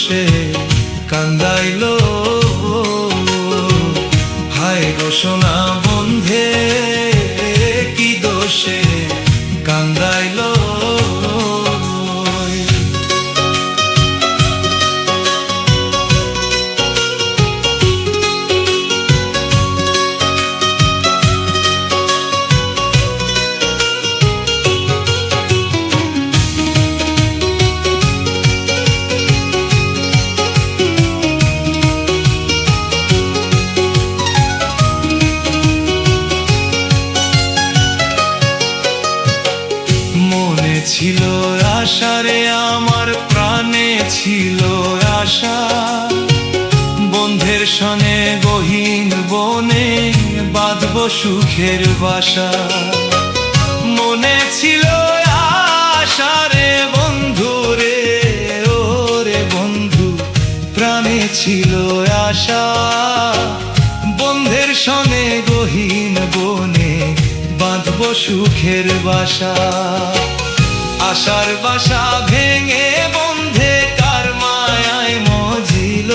দোষে কান্দাইলো, হায় গো সোনা বন্ধে কি দোষে কান্দাইলো। ছিল আশারে আমার প্রাণে ছিল আশা, বন্ধের সনে গহীন বনে বাঁধব সুখের বাসা। মনে ছিল আশারে বন্ধু রে, ওরে বন্ধু প্রাণে ছিল আশা, বন্ধের সনে গহীন বনে বাঁধব সুখের বাসা। আশার বাসা ভেঙে বন্ধে কার মায়ায় মজিল,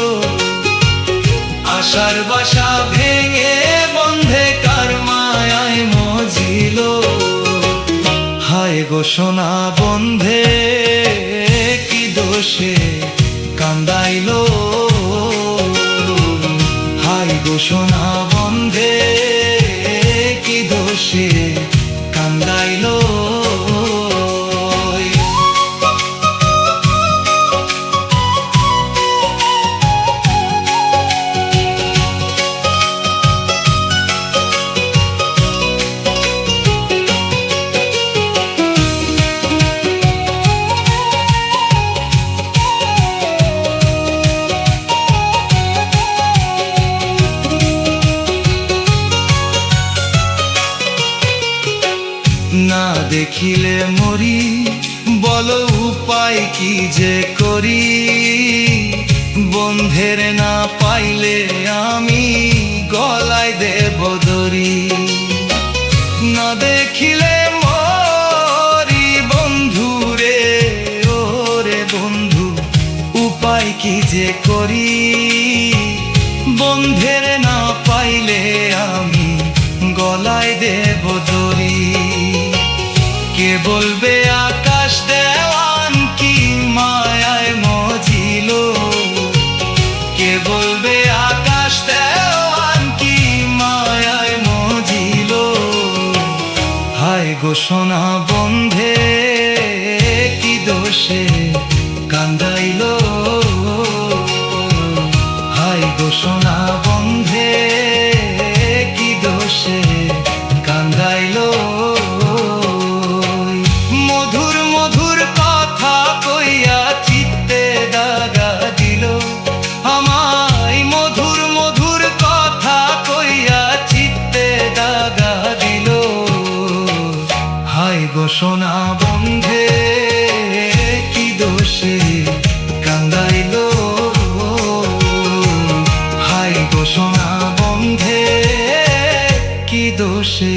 আশার বাসা ভেঙে বন্ধে কার মায়ায় মজিল, হায় গো সোনা বন্ধে কি দোষে কান্দাইলো, হায় গো সোনা বন্ধে কি দোষে কান্দাইলো। না দেখিলে মরি, বলো উপায় কি যে করি, বন্ধের না পাইলে আমি গলায় দেব দড়ি। না দেখিলে মরি বন্ধু রে, ওরে বন্ধু উপায় কি যে করি, বন্ধের না পাইলে আমি গলায় দেব দড়ি। কে বলবে আকাশ দেওয়ান কি মায়ায় মজিল, কে বলবে আকাশ দেওয়ান কি মায়ায় মজিল, হায় গো সোনা বন্ধে কি দোষে কান্দাইলো, হায় গো সোনা বন্ধে কি দোষে কান্দাইলো। মধুর মধুর কথা কইয়া চিত্তে দাগা দিল, আমায় মধুর মধুর কথা কইয়া চিত্তে দাগা দিল, হায় গো সোনা বন্ধে কি দোষে কান্দাইলো, হায় গো সোনা বন্ধে কি দোষে